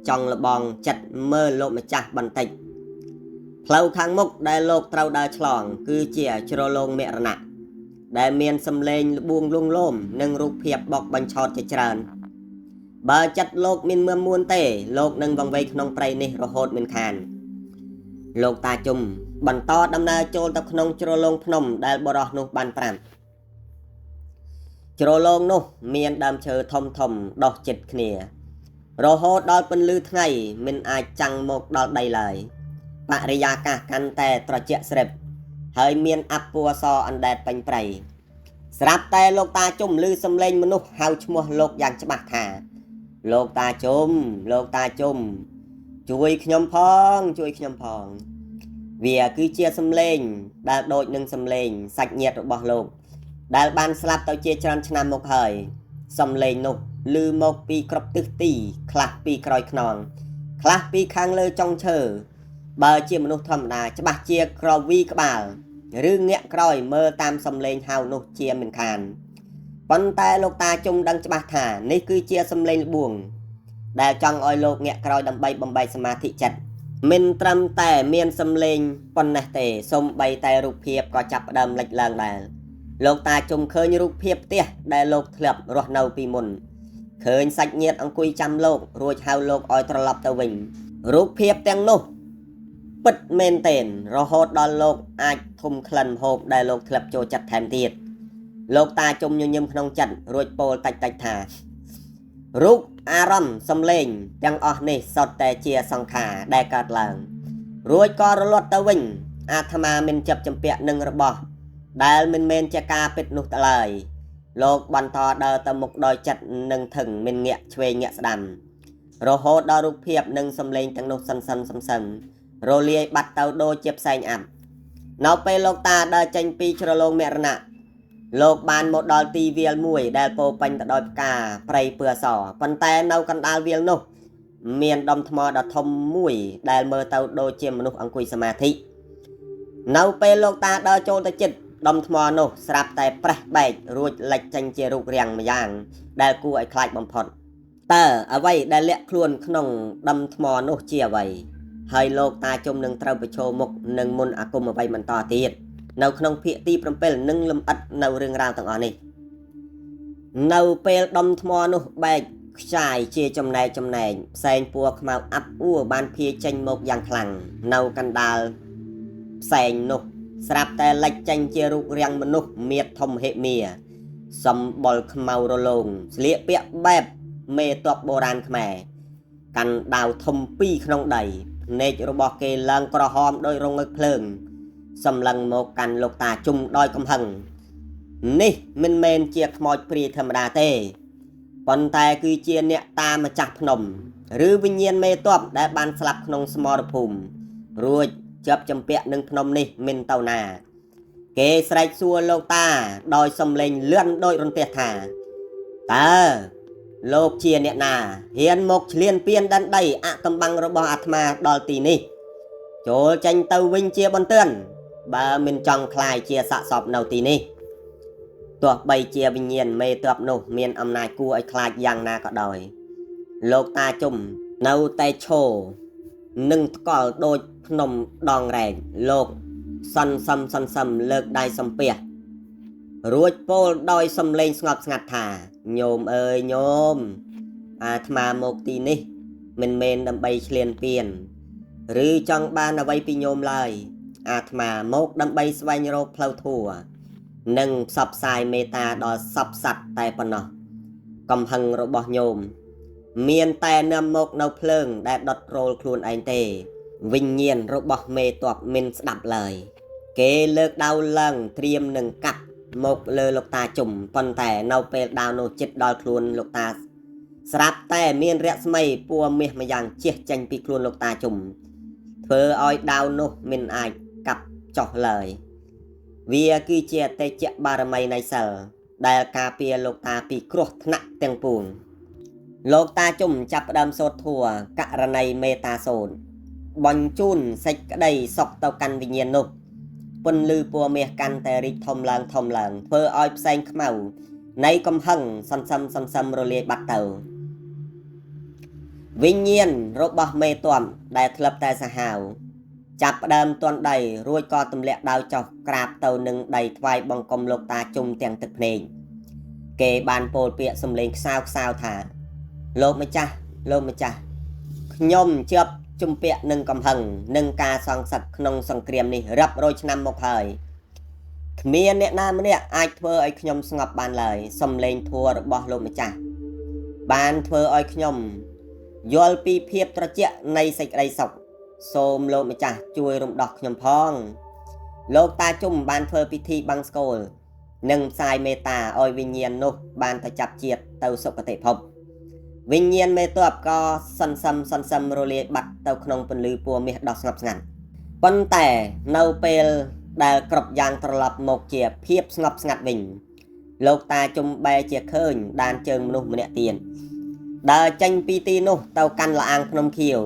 ចង់លបងចិត្តមើលលោកម្ចាស់បន្តិចផ្លូវខាងមុខដែលលោកត្រូវដើរឆ្លងគឺជាជ្រលងមរណៈដែលមានសំឡេងល្បួងលងលោមនិងរូបភាពបកបញ្ឆោតជាច្រើនបើចិត្តលោកមានមមួនទេលោកនឹងវង្វេងក្នុងព្រៃនេះរហូតមិនខានលោកតាជុំបន្តដំណើរចូលទៅក្នុងជ្រលងភ្នំដែលបរោះនោះបានប្រាប់ជ្រលងនោះមានដើមឈើធំដុះជិតគ្នារហូតដល់ពន្លឺថ្ងៃមិនអាចចាំងមកដល់ដីឡើយបរិយាកាសកាន់តែត្រជាក់ស្រេបហើយមានអពណ៌សអណ្ដែតពេញព្រៃស្រាប់តែលោកតាជុំឮសំឡេងមនុស្សហៅឈ្មោះលោកយ៉ាងច្បាស់ថាលោកតាជុំជួយខ្ញុំផងវាគឺជាសំឡេងដែលដូចនឹងសំឡេងសាច់ញាតិរបស់លោកដែលបានស្លាប់ទៅជាច្រើនឆ្នាំមកហើយសំឡេងនោះឮមកពីគ្រប់ទិសទីខ្លះពីក្រោយខ្នងខ្លះពីខាងលើចុងឈើបើជាមនុស្សធម្មតាច្បាស់ជាក្រវីក្បាលឬងាកក្រោយមើលតាមសំឡេងហៅនោះជាមិនខានប៉ុន្តែលោកតាជុំដឹងច្បាស់ថានេះគឺជាសំឡេងល្បួងដែលចង់ឲ្យលោកងាកក្រោយដើម្បីបំបែកសមាធិចិត្តមិនត្រឹមតែមានសំឡេងប៉ុណ្ណេះទេសូម្បីតែរូបភាពក៏ចាប់ផ្ដើមលេចឡើងដែរលោកតាជុំឃើញរូបភាពផ្ទះដែលលោកធ្លាប់រស់នៅពីមុនឃើញសាច់ញាតិអង្គុយចាំលោករួចហៅលោកឲ្យត្រឡប់ទៅវិញរូបភាពទាំងនោះពិតមែនទែនរហូតដល់លោកអាចធុំក្លិនហូបដែលលោកធ្លាប់ចូលចិត្តថែមទៀតលោកតាជុំញញឹមក្នុងចិត្តរួចពោលតិចថារូបអារម្មណ៍សំឡេងទាំងអស់នេះសុទ្ធតែជាសង្ខារដែលកើតឡើងរួចក៏រលត់ទៅវិញអាត្មាមិនចាប់ចម្ពាក់នឹងរបស់ដែលមិនមែនជាការពិតនោះទៅឡើយលោកបន្តដើរទៅមុខដោយចិត្តនឹងថឹងមិនងាកឆ្វេងងាកស្ដាំរហូតដល់រូបភាពនិងសំឡេងទាំងនោះសន្សឹមរលាយបាត់ទៅដូចជាផ្សែងអាប់នៅពេលលោកតាដើរចេញពីជ្រលងមរណៈលោកបានមកដល់ទីវាលមួយដែលពោពេញទៅដោយផ្កាព្រៃពឺអសប៉ុន្តែនៅកណ្ដាលវាលនោះមានដុំថ្មដ៏ធំមួយដែលមើលទៅដូចជាមនុស្សអង្គុយសមាធិនៅពេលលោកតាដើរចូលទៅជិតដុំថ្មនោះស្រាប់តែប្រេះបែករួចលេចចេញជារូបរាងម្យ៉ាងដែលគួរឲ្យខ្លាចបំផុតតើអ្វីដែលលាក់ខ្លួនក្នុងដុំថ្មនោះជាអ្វីហើយលោកតាជុំនឹងត្រូវប្រឈមមុខនឹងមន្តអាគមអ្វីបន្តទៀតនៅក្នុងភាគទី7នឹងលំអិតនៅរឿងរ៉ាវទាំងអស់នេះនៅពេលដុំថ្មនោះបែកខ្ចាយជាចំណែកផ្សែងពណ៌ខ្មៅអាប់អួរបានភាយចេញមកយ៉ាងខ្លាំងនៅកណ្ដាលផ្សែងនោះស្រាប់តែលេចចេញជារូបរាងមនុស្សមៀតធំហិមាសម្បុរខ្មៅរលោងស្លៀកពាក់បែបមេទ័ពបុរាណខ្មែរកាន់ដាវធំពីរក្នុងដៃភ្នែករបស់គេឡើងក្រហមដោយរងើកភ្លើងសម្លឹងមកកាន់លោកតាជុំដោយកំហឹងនេះមិនមែនជាខ្មោចព្រាយធម្មតាទេប៉ុន្តែគឺជាអ្នកតាម្ចាស់ភ្នំឬវិញ្ញាណមេទ័ពដែលបានស្លាប់ក្នុងស្មរភូមិរួចជាប់ចម្ពាក់នឹងភ្នំនេះមិនទៅណាគេស្រែកសួរលោកតាដោយសំឡេងលឿនដោយរន្ទះថាតើលោកជាអ្នកណាហ៊ានមកឈ្លានពានដែនដីអកំបាំងរបស់អាត្មាដល់ទីនេះចូលចេញទៅវិញជាបន្ទាន់បើមិនចង់ខ្លាយជាសាកសពនៅទីនេះទោះបីជាវិញ្ញាណមេទ័ពនោះមានអំណាចគួរឲ្យខ្លាចយ៉ាងណាក៏ដោយលោកតាជុំនៅតែឈរនឹងថ្កល់ដូចភ្នំដងរែកលោកសន្សំលើកដៃសំពះរួចពោលដោយសំឡេងស្ងប់ស្ងាត់ថាញោមអើយញោមអាត្មាមកទីនេះមិនមែនដើម្បីឈ្លានពាន ឬចង់បានអ្វីពីញោមឡើយអាត្មាមកដើម្បីស្វែងរកផ្លូវធម៌និងផ្សព្វផ្សាយមេត្តាដល់សពសត្វតែប៉ុណ្ណោះកំហឹងរបស់ញោមមានតែនាំមកនៅភ្លើងដែលដុតរោលខ្លួនឯងទេវិញ្ញាណរបស់មេតបមិនស្ដាប់ឡើយគេលើកដាវឡើងត្រៀមនឹងកាត់មកលើលោកតាជុំប៉ុន្តែនៅពេលដាវនោះចិត្តដល់ខ្លួនលោកតាស្រាប់តែមានរស្មីពណ៌មាសម្យ៉ាងជះចេញពីខ្លួនលោកតាជុំធ្វើឲ្យដាវនោះមិនអាចកាប់ចុះឡើយវាគឺជាអតិចបារមីនៃសិលដែលការពារលោកតាពីគ្រោះថ្នាក់ទាំងពួងលោកតាជុំចាប់ផ្ដើមសូត្រធัวករណីមេតាសូត្របញ្ជូនសេចក្តីសុខទៅកាន់វិញ្ញាណនោះពន្លឺពណ៌មាសកាន់តែរីកធំឡើងធ្វើឲ្យផ្សែងខ្មៅនៃកំហឹងសន្សំរលាយបាត់ទៅវិញ្ញាណរបស់មេតមដែលធ្លាប់តែសាហាវចាប់ផ្ដើមទាន់ដីរួចក៏ទម្លាក់ដាវចុះក្រាបទៅនឹងដីថ្វាយបង្គំលោកតាជុំទាំងទឹកភ្នែកគេបានពោលពាក្យសំឡេងខ្សោថាលោកម្ចាស់ខ្ញុំជាប់ជំពាក់នឹងកំហឹងនឹងការសងសឹកក្នុងសង្គ្រាមនេះរាប់រយឆ្នាំមកហើយគ្មានអ្នកណាម្នាក់អាចធ្វើឲ្យខ្ញុំស្ងប់បានឡើយសំឡេងធัวរបស់លោកម្ចាស់បានធ្វើឲ្យខ្ញុំយល់ពីភាពត្រជាក់នៃសេចក្តីសុខសូមលោកម្ចាស់ជួយរំដោះខ្ញុំផងលោកតាជុំបានធ្វើពិធីបង្ស្កូលនិងផ្សាយមេត្តាឲ្យវិញ្ញាណនោះបានទៅចាប់ជាតិទៅសុគតិភពវិញ្ញាណមេតបក៏សន្សំរលាយបាត់ទៅក្នុងពន្លឺពណ៌មាសដ៏ស្ងប់ស្ងាត់ប៉ុន្តែនៅពេលដែលគ្រប់យ៉ាងត្រឡប់មកជាភាពស្ងប់ស្ងាត់វិញលោកតាជុំបែរជាឃើញដានជើងមនុស្សម្នាក់ទៀតដើរចេញពីទីនោះទៅកាន់លាងភ្នំខៀវ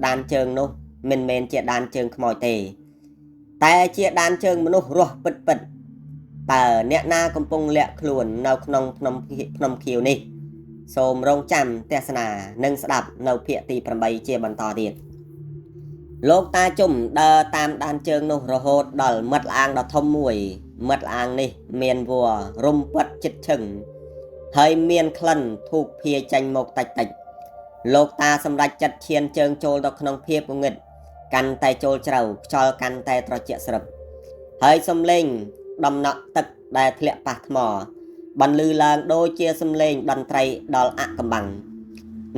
ដានជើងនោះមិនមែនជាដានជើងខ្មោចទេតែជាដានជើងមនុស្សរស់ពិតតើអ្នកណាកំពុងលាក់ខ្លួននៅក្នុងភ្នំខៀវនេះសូមរងចាំទស្សនានិងស្ដាប់នៅភាគទី8ជាបន្តទៀតលោកតាជុំដើរតាមដានជើងនោះរហូតដល់មាត់លាងដ៏ធំមួយមាត់លាងនេះមានវល្លិរុំពិតជិតឈឹងហើយមានក្លិនធូបភាយចេញមកតិចលោកតាសម្រេចចិត្តឈានជើងចូលទៅក្នុងភាពងងឹតកាន់តែចូលជ្រៅខ្យល់កាន់តែត្រជាក់ស្រឹបហើយសំឡេងដំណក់ទឹកដែលធ្លាក់ប៉ះថ្មបន្លឺឡើងដូចជាសំឡេងតន្ត្រីដល់អកំបាំង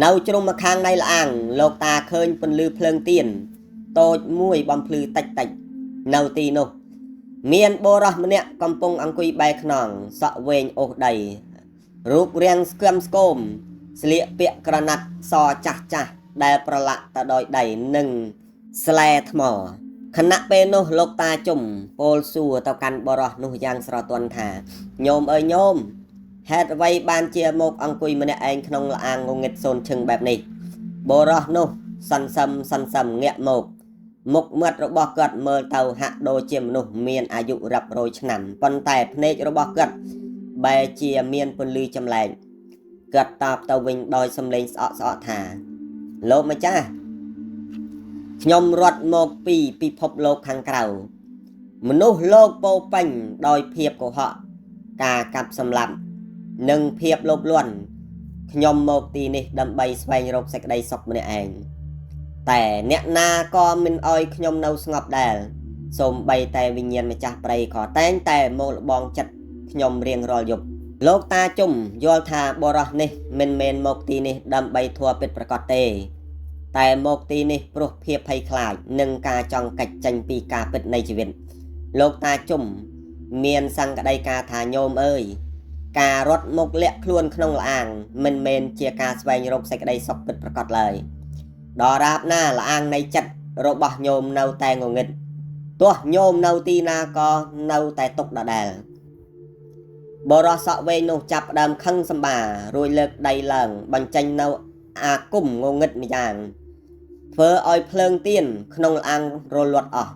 នៅជ្រុងម្ខាងនៃលាងលោកតាឃើញពន្លឺភ្លើងទៀនតូចមួយបំភ្លឺតិចនៅទីនោះមានបុរសម្នាក់កំពុងអង្គុយបែរខ្នងសក់វែងអូសដីរូបរាងស្គមស្គមស្លៀកពាក់ក្រណាត់សចាស់ដែលប្រឡាក់ទៅដោយដៃនិងស្លែថ្មខណៈពេលនោះលោកតាជុំពោលសួរទៅកាន់បរោះនោះយ៉ាងស្រទន់ថាញោមអើយញោមហេតុអ្វីបានជាមកអង្គុយម្នាក់ឯងក្នុងលាងងងឹតសូនឈឹងបែបនេះបរោះនោះសន្សំងាកមកមុខមាត់របស់គាត់មើលទៅហាក់ដូចជាមនុស្សមានអាយុរាប់រយឆ្នាំប៉ុន្តែភ្នែករបស់គាត់បែរជាមានពន្លឺចម្លែកគាត់តបទៅវិញដោយសំឡេងស្អកថាលោកម្ចាស់ខ្ញុំរត់មកពីពិភពលោកខាងក្រៅមនុស្សលោកពោពេញដោយភាពកុហកការកាប់សម្លាប់និងភាពលោភលន់ខ្ញុំមកទីនេះដើម្បីស្វែងរកសេចក្តីសុខម្នាក់ឯងតែអ្នកណាក៏មិនអោយខ្ញុំនៅស្ងប់ដែរសូម្បីតែវិញ្ញាណម្ចាស់ព្រៃក៏តែងតែមកលបងចិត្តខ្ញុំរៀងរាល់យប់លោកតាជុំយល់ថាបរោះនេះមិនមែនមកទីនេះដើម្បីធัวពិតប្រាកដទេតែមកទីនេះព្រោះភាពភ័យខ្លាចនិងការចង់កាច់ចេញពីការពិតនៃជីវិតលោកតាជុំមានសង្កដីការថាញោមអើយការរត់មកលាក់ខ្លួនក្នុងលាងមិនមែនជាការស្វែងរកសេចក្តីសុខពិតប្រាកដឡើយដរាបណាលាងនៃចិត្តរបស់ញោមនៅតែងងឹតទោះញោមនៅទីណាក៏នៅតែទុកដដែលបរោះសក់វែងនោះចាប់ផ្ដើមខឹងសម្បារួចលើកដៃឡើងបញ្ចេញនៅអាគមងងឹតម្យ៉ាងធ្វើឲ្យភ្លើងទៀនក្នុងលាងរលត់អស់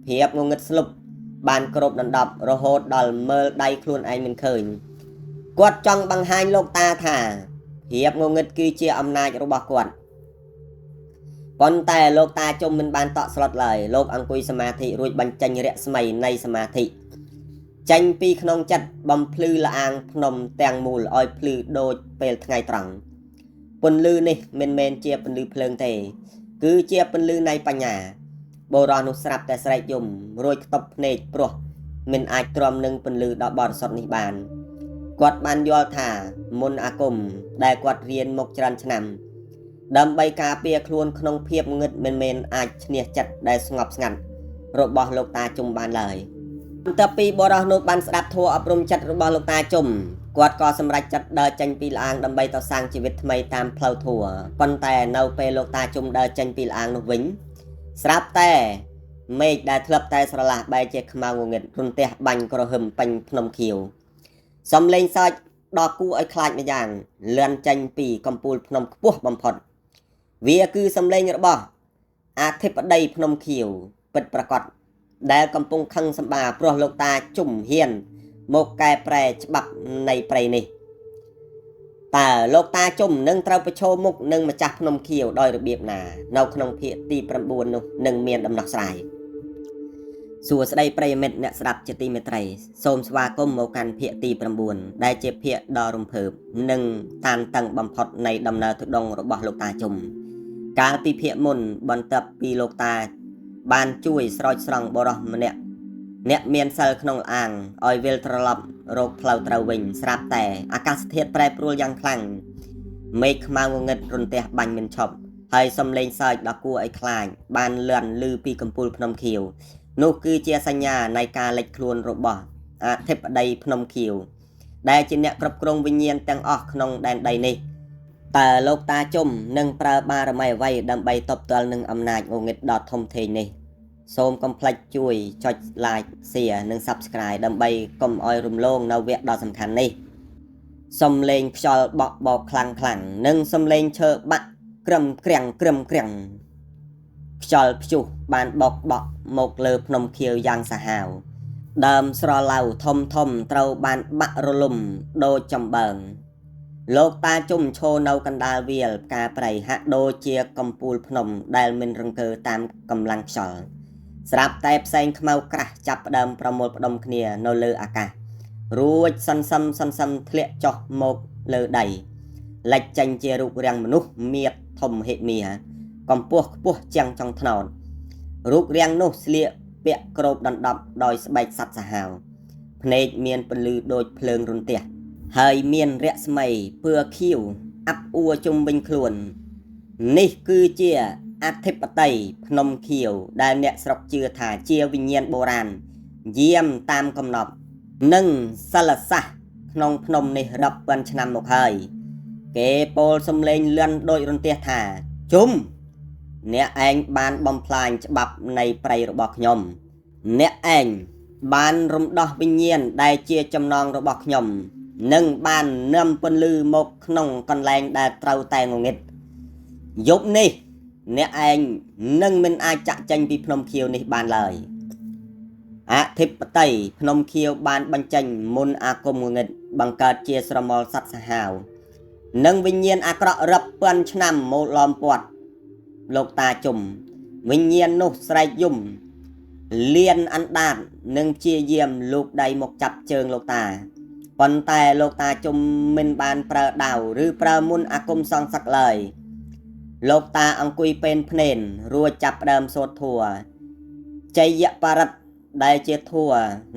ភាពងងឹតស្លុបបានគ្របដណ្ដប់រហូតដល់មើលដៃខ្លួនឯងមិនឃើញគាត់ចង់បង្ហាញលោកតាថាភាពងងឹតគឺជាអំណាចរបស់គាត់ប៉ុន្តែលោកតាជុំមិនបានតក់ស្លុតឡើយលោកអង្គុយសមាធិរួចបញ្ចេញរស្មីនៃសមាធិចេញពីក្នុងចិត្តបំភ្លឺលាងភ្នំទាំងមូលឲ្យភ្លឺដូចពេលថ្ងៃត្រង់ពន្លឺនេះមិនមែនជាពន្លឺភ្លើងទេ គឺជាពន្លឺនៃបញ្ញាបរោះនោះស្រាប់តែស្រែកយំរួចខ្ទប់ភ្នែកព្រោះមិនអាចទ្រាំនឹងពន្លឺដ៏បរិសុទ្ធនេះបានគាត់បានយល់ថាមុនអាគមដែលគាត់រៀនមកច្រើនឆ្នាំដើម្បីការពារខ្លួនក្នុងភាពងឹតមិនមែនអាចឈ្នះចិត្តដែលស្ងប់ស្ងាត់របស់លោកតាជុំបានឡើយបន្ទាប់ពីបរោះនោះបានស្ដាប់ធម៌អប់រំចិត្តរបស់លោកតាជុំគាត់ក៏សម្រេចចិត្តដើរចេញពីល្អាងដើម្បីទៅសាងជីវិតថ្មីតាមផ្លូវធម៌ប៉ុន្តែនៅពេលលោកតាជុំដើរចេញពីល្អាងនោះវិញស្រាប់តែមេឃដែលធ្លាប់តែស្រឡះបែរជាខ្មៅងងឹតរន្ទះបាញ់ក្រហមពេញភ្នំខៀវសំឡេងសើចដ៏គួរឲ្យខ្លាចម្យ៉ាងលឿនចេញពីកំពូលភ្នំខ្ពស់បំផុតវាគឺសំឡេងរបស់អធិបតីភ្នំខៀវពិតប្រាកដដែលកំពុងខឹងសម្បាព្រោះលោកតាជុំហ៊ានមកកែប្រែច្បាប់នៃព្រៃនេះតើលោកតាជុំនឹងត្រូវប្រឈមមុខនឹងម្ចាស់ភ្នំខៀវដោយរបៀបណានៅក្នុងភាគទី9នោះនឹងមានដំណោះស្រាយសួស្តីប្រិយមិត្តអ្នកស្ដាប់ជាទីមេត្រីសូមស្វាគមន៍មកកាន់ភាគទី9ដែលជាភាគដ៏រំភើបនិងតានតឹងបំផុតនៃដំណើរទុដងរបស់លោកតាជុំកាលពីភាគមុនបន្ទាប់ពីលោកតាបានជួយស្រោចស្រង់បរិះម្នាក់អ្នកមានសិលក្នុងអាងឲ្យវិលត្រឡប់រកផ្លូវត្រូវវិញស្រាប់តែអាកាសធាតុប្រែប្រួលយ៉ាងខ្លាំងមេឃខ្មៅងងឹតរន្ទះបាញ់មិនឈប់ហើយសំឡេងសើចដ៏គួរឲ្យខ្លាចបានលឿនឮពីកំពូលភ្នំខៀវនោះគឺជាសញ្ញានៃការលេចខ្លួនរបស់អធិបតីភ្នំខៀវដែលជាអ្នកគ្រប់គ្រងវិញ្ញាណទាំងអស់ក្នុងដែនដីនេះតើលោកតាជុំនឹងប្រើបារមីអ្វីដើម្បីទប់ទល់នឹងអំណាចងងឹតដ៏ធំធេងនេះសូមកុំភ្លេចជួយចុច like share និង subscribe ដើម្បីកុំឲ្យរំលងនៅវគ្គដ៏សំខាន់នេះសំឡេងខ្យល់បក់បោកខ្លាំងៗនិងសំឡេងឈើបាក់ក្រឹមក្រាំងខ្យល់ព្យុះបានបោកបក់មកលើភ្នំខៀវយ៉ាងសាហាវដើមស្រឡៅធំត្រូវបានបាក់រលំដូចចំបើងលោកតាជុំឈរនៅកណ្ដាលវាលផ្កាព្រៃហាក់ដូចជាកំពូលភ្នំដែលមិនរង្គើតាមកម្លាំងខ្យល់ស្រាប់តែផ្សែងខ្មៅក្រាស់ចាប់ផ្ដើមប្រមូលផ្ដុំគ្នានៅលើអាកាសរួចសន្សឹមធ្លាក់ចុះមកលើដីលេចចេញជារូបរាងមនុស្សមៀតធំហិមាកម្ពស់ខ្ពស់ជាងចុងថ្នោតរូបរាងនោះស្លៀកពាក់គ្របដណ្ដប់ដោយស្បែកសត្វសាហាវភ្នែកមានពន្លឺដូចភ្លើងរន្ទះហើយមានរស្មីពឿខៀវអាប់អួរជុំវិញខ្លួននេះគឺជាអធិបតីភ្នំខៀវដែលអ្នកស្រុកជឿថាជាវិញ្ញាណបុរាណយាមតាមកំណត់និងសិលសាស្ត្រក្នុងភ្នំនេះរាប់ពាន់ឆ្នាំមកហើយគេពោលសំឡេងលឿនដូចរន្ទះថាជុំអ្នកឯងបានបំផ្លាញច្បាប់នៃព្រៃរបស់ខ្ញុំអ្នកឯងបានរំដោះវិញ្ញាណដែលជាចំណងរបស់ខ្ញុំនិងបាននាំពន្លឺមកក្នុងកន្លែងដែលត្រូវតែងងឹតយប់នេះអ្នកឯងនឹងមិនអាចចាក់ចេញពីភ្នំខៀវនេះបានឡើយអធិបតីភ្នំខៀវបានបញ្ចេញមុនអាគមងងឹតបង្កើតជាស្រមោលសត្វសាហាវនិងវិញ្ញាណអាក្រក់រាប់ពាន់ឆ្នាំមកឡោមព័ទ្ធលោកតាជុំវិញ្ញាណនោះស្រែកយំលៀនអណ្ដាតនិងព្យាយាមលូកដៃមកចាប់ជើងលោកតាប៉ុន្តែលោកតាជុំមិនបានប្រើដាវឬប្រើមុនអាគមសងសឹកឡើយលោកតាអង្គុយពេនភ្នែនរួចចាប់ផ្ដើមសូត្រធัวជ័យបរិត្តដែលជាធัว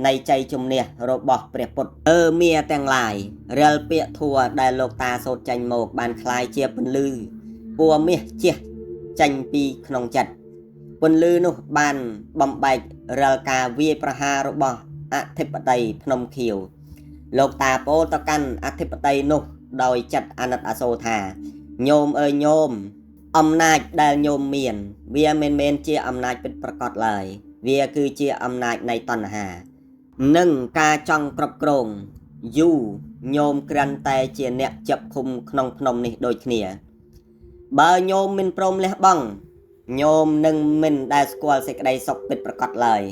នៃជ័យជំនះរបស់ព្រះពុទ្ធមាទាំងឡាយរាល់ពាក្យធัวដែលលោកតាសូត្រចេញមកបានคล้ายជាពន្លឺពណ៌មាសជះចេញពីក្នុងចិត្តពន្លឺនោះបានបំបែករាល់ការវាយប្រហាររបស់អធិបតីភ្នំខៀវលោកតាពោលទៅកាន់អធិបតីនោះដោយចិត្តអាណិតអាសូរថាញោមអើយញោមអំណាចដែលញោមមានវាមិនមែនជាអំណាចពិតប្រាកដឡើយវាគឺជាអំណាចនៃតណ្ហានិងការចង់គ្រប់គ្រងយូរញោមក្រាន់តែជាអ្នកចាប់ឃុំក្នុងភ្នំនេះដូចគ្នាបើញោមមិនព្រមលះបង់ញោមនឹងមិនដែលស្គាល់សេចក្តីសុខពិតប្រាកដឡើយ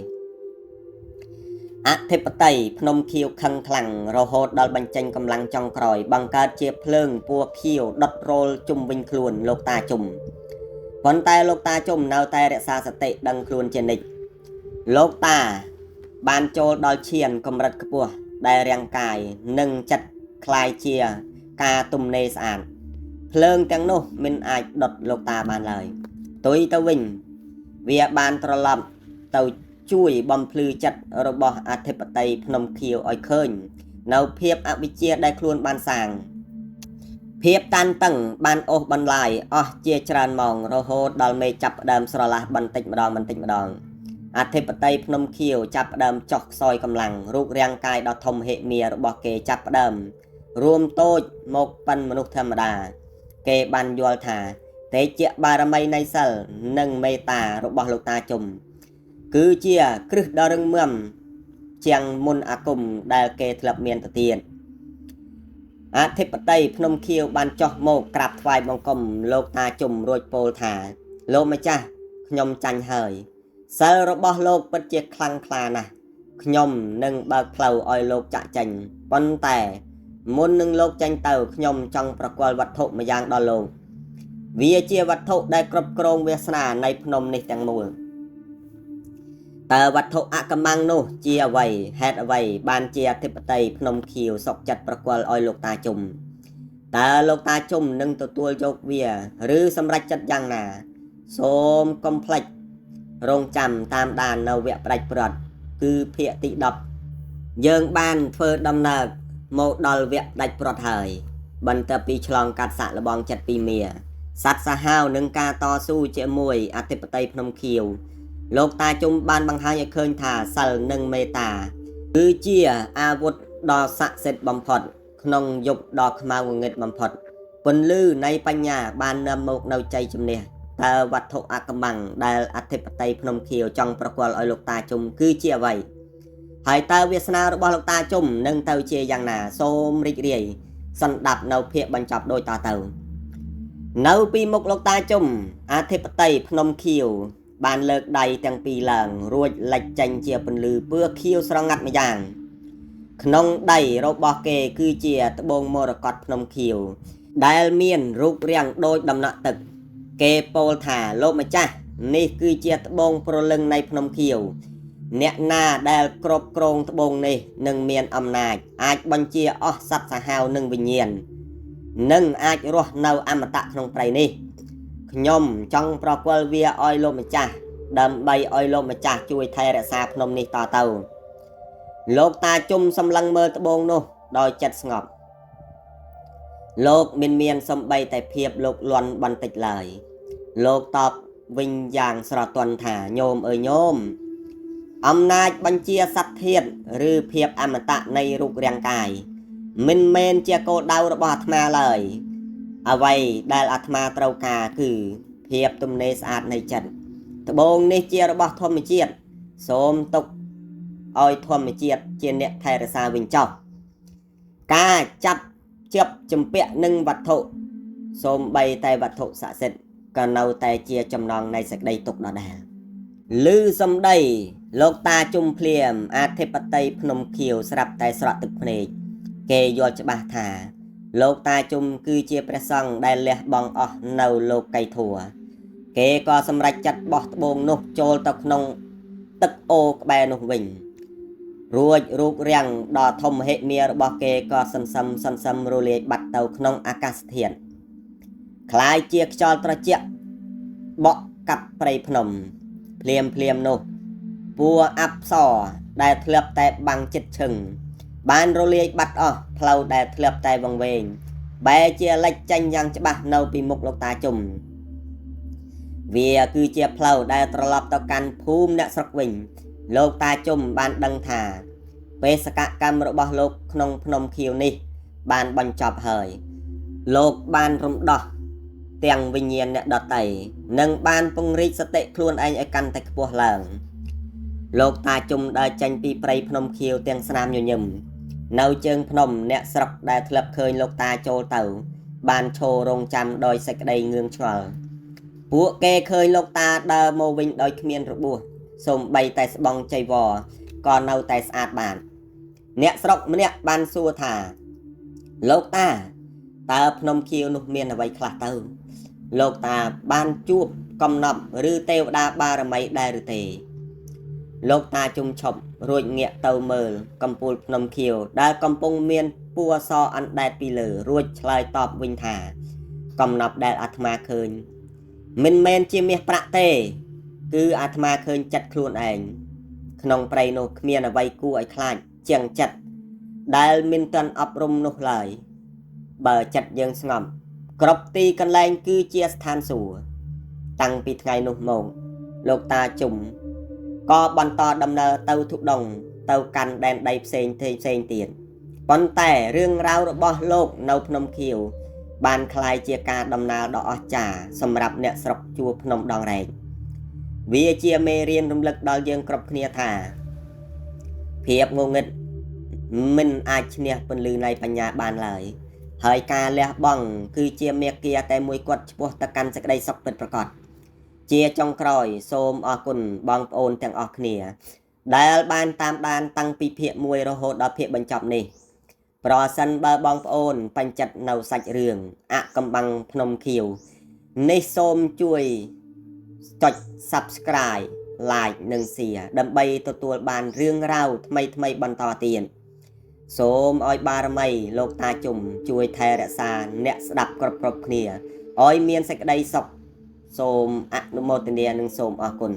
អធិបតីភ្នំខៀវខឹងខ្លាំងរហូតដល់បញ្ចេញកម្លាំងចុងក្រោយបង្កើតជាភ្លើងពណ៌ខៀវដុតរោលជុំវិញខ្លួនលោកតាជុំប៉ុន្តែលោកតាជុំនៅតែរក្សាសតិដឹងខ្លួនជានិច្ចលោកតាបានចូលដល់ឈានកម្រិតខ្ពស់ដែលរាងកាយនិងចិត្តคล้ายជាការទំនេរស្អាតភ្លើងទាំងនោះមិនអាចដុតលោកតាបានឡើយ ទុយទៅវិញវាបានត្រឡប់ទៅជួយបំភ្លឺចិត្តរបស់អធិបតីភ្នំខៀវឲ្យឃើញនៅភាពអវិជ្ជាដែលខ្លួនបានសាងភាពតានតឹងបានអូសបន្លាយអស់ជាច្រើនម៉ោងរហូតដល់មេចាប់ផ្ដើមស្រឡះបន្តិចម្ដងអធិបតីភ្នំខៀវចាប់ផ្ដើមចុះខ្សោយកម្លាំងរូបរាងកាយដ៏ធំហិមារបស់គេចាប់ផ្ដើមរួមតូចមកប៉ិនមនុស្សធម្មតាគេបានយល់ថាទេជៈបារមីនៃសិលនិងមេត្តារបស់លោកតាជុំគឺជាគ្រឹះដ៏រឹងមាំជាងមុនអាគមដែលគេធ្លាប់មានទៅទៀតអធិបតីភ្នំខៀវបានចុះមកក្រាបថ្វាយបង្គំលោកតាជុំរួចពោលថាលោកម្ចាស់ខ្ញុំចាញ់ហើយសិលរបស់លោកពិតជាខ្លាំងក្លាណាស់ខ្ញុំនឹងបើកផ្លូវឲ្យលោកចាក់ចេញប៉ុន្តែមុននឹងលោកចេញទៅខ្ញុំចង់ប្រគល់វត្ថុម្យ៉ាងដល់លោកវាជាវត្ថុដែលគ្រប់គ្រងវាសនានៃភ្នំនេះទាំងមូលតើវត្ថុអកម្មੰនោះជាអ្វីហេតុអ្វីបានជាអធិបតីភ្នំខៀវសុកចិត្តប្រគល់ឲ្យលោកតាជុំតើលោកតាជុំនឹងទទួលយកវាឬសម្រេចចិត្តយ៉ាងណាសូមកុំភ្លេចរងចាំតាមដាននៅវគ្គប្រាច់ព្រាត់គឺភាគទី10យើងបានធ្វើដំណើរមកដល់វគ្គដាច់ព្រាត់ហើយបន្ទាប់ពីឆ្លងកាត់សាកល្បងចិត្តពីមាសត្វសាហាវនឹងការតស៊ូជាមួយអធិបតីភ្នំខៀវលោកតាជុំបានបង្ហាញឲ្យឃើញថាសិលនិងមេត្តាគឺជាអាវុធដ៏ស័ក្តិសិទ្ធិបំផុតក្នុងយុគដ៏ខ្មៅងងឹតបំផុតពន្លឺនៃបញ្ញាបាននាំមកនៅជ័យជំនះតើវត្ថុអកម្មੰដែលអធិបតីភ្នំខៀវចង់ប្រគល់ឲ្យលោកតាជុំគឺជាអ្វីហើយតើវាសនារបស់លោកតាជុំនឹងទៅជាយ៉ាងណាសូមរីករាយសន្តាប់នៅភាគបញ្ចប់ដូចតទៅនៅពីមុខលោកតាជុំអធិបតីភ្នំខៀវបានលើកដៃទាំងពីរឡើងរួចលេចចេញជាពន្លឺពឿខៀវស្រងាត់ម្យ៉ាងក្នុងដៃរបស់គេគឺជាត្បូងមរកតភ្នំខៀវដែលមានរូបរាងដូចដំណក់ទឹកគេពោលថាលោកម្ចាស់នេះគឺជាត្បូងព្រលឹងនៃភ្នំខៀវអ្នកណាដែលគ្រប់គ្រងត្បូងនេះនឹងមានអំណាចអាចបញ្ជាអស់សត្វសាហាវនិងវិញ្ញាណនិងអាចរស់នៅអមតៈក្នុងព្រៃនេះខ្ញុំចង់ប្រគល់វាឲ្យលោកម្ចាស់ដើម្បីឲ្យលោកម្ចាស់ជួយថែរក្សាភ្នំនេះតទៅលោកតាជុំសម្លឹងមើលត្បូងនោះដោយចិត្តស្ងប់លោកមិនមានសំបីតែភាពលោកលន់បន្តិចឡើយលោកតបវិញយ៉ាងស្រទន់ថាញោមអើយញោមអំណាចបញ្ជាសត្វធាតុឬភាពអមតៈនៃរូបរាងកាយមិនមែនជាគោលដៅរបស់អាត្មាឡើយអ្វីដែលអាត្មាត្រូវការគឺភាពទំនេរស្អាតនៃចិត្តត្បូងនេះជារបស់ធម្មជាតិសូមទុកឲ្យធម្មជាតិជាអ្នកថែរក្សាវិញចុះការចាប់ជាប់ជំពាក់នឹងវត្ថុសូមបីតែវត្ថុស័ក្តិសិទ្ធិក៏នៅតែជាចំណងនៃសេចក្តីទុក្ខដដែលឮសំដីលោកតាជុំភ្លាមអធិបតីភ្នំខៀវស្រាប់តែស្រក់ទឹកភ្នែកគេយល់ច្បាស់ថាលោកតាជុំគឺជាព្រះសង្ឃដែលលះបង់អស់នៅលោកីធัวគេក៏សម្រេចចិត្តបោះត្បូងនោះចូលទៅក្នុងទឹកអូរក្បែរនោះវិញរួចរូបរាងដ៏ធំហិមារបស់គេក៏សន្សឹមរលាយបាត់ទៅក្នុងអាកាសធាតុคล้ายជាខ្យល់ត្រជាក់បក់កាត់ព្រៃភ្នំភ្លាមនោះពួរអប្សរដែលធ្លាប់តែបាំងចិត្តឈឹងបានរលាយបាត់អស់ផ្លូវដែលធ្លាប់តែវង្វេងបែរជាលេចចេញយ៉ាងច្បាស់នៅពីមុខលោកតាជុំវាគឺជាផ្លូវដែលត្រឡប់ទៅកាន់ភូមិអ្នកស្រុកវិញលោកតាជុំបានដឹងថាបេសកកម្មរបស់លោកក្នុងភ្នំខៀវនេះបានបញ្ចប់ហើយលោកបានរំដោះទាំងវិញ្ញាណអ្នកដតីនិងបានពង្រីកសតិខ្លួនឯងឲ្យកាន់តែខ្ពស់ឡើងលោកតាជុំដើរចេញពីព្រៃភ្នំខៀវទាំងស្នាមញញឹមនៅជើងភ្នំអ្នកស្រុកដែលធ្លាប់ឃើញលោកតាចូលទៅបានឈររងចាំដោយសេចក្តីងឿងឆ្ងល់ពួកគេឃើញលោកតាដើរមកវិញដោយគ្មានរបួសសូម្បីតែស្បង់ចៃវរក៏នៅតែស្អាតបានអ្នកស្រុកម្នាក់បានសួរថាលោកតាតើភ្នំខៀវនោះមានអ្វីខ្លះទៅលោកតាបានជួបកំណប់ឬទេវតាបារមីដែរឬទេលោកតាជុំឈប់រួចងាកទៅមើលកំពូលភ្នំខៀវដែលកំពុងមានពណ៌សអណ្ដែតពីលើរួចឆ្លើយតបវិញថាកំណប់ដែលអាត្មាឃើញ មិនមែនជាមាសប្រាក់ទេគឺអាត្មាឃើញចិត្តខ្លួនឯងក្នុងព្រៃនោះគ្មានអ្វីគួរឲ្យខ្លាចជាងចិត្តដែលមិនទាន់អប់រំនោះឡើយបើចិត្តយើងស្ងប់គ្រប់ទីកន្លែងគឺជាស្ថានសួគ៌តាំងពីថ្ងៃនោះមកលោកតាជុំក៏បន្តដំណើរទៅទុដងទៅកាន់ដែនដីផ្សេងទៀតប៉ុន្តែរឿងរ៉ាវរបស់លោកនៅភ្នំខៀវបានคล้ายជាការដំណើរដ៏អស្ចារ្យសម្រាប់អ្នកស្រុកជួរភ្នំដងរែកវាជាមេរៀនរំលឹកដល់យើងគ្រប់គ្នាថាភាពងងឹតមិនអាចឈ្នះពន្លឺនៃបញ្ញាបានឡើយហើយការលះបង់គឺជាមាគ៌ាតែមួយគត់ឆ្ពោះទៅកាន់សេចក្តីសុខពិតប្រាកដជាចុងក្រោយសូមអរគុណបងប្អូនទាំងអស់គ្នាដែលបានតាមដានតាំងពីភាគ1រហូតដល់ភាគបញ្ចប់នេះប្រសិនបើបងប្អូនបញ្ចិតនៅសាច់រឿងអកំបាំងភ្នំខៀវនេះសូមជួយចុច Subscribe Like និង Share ដើម្បីទទួលបានរឿងរ៉ាវថ្មីបន្តទៀតសូមឲ្យបារមីលោកតាជុំជួយថែរក្សាអ្នកស្ដាប់គ្រប់គ្នាឲ្យមានសេចក្តីសុខសូមអនុមោទនានិងសូមអរគុណ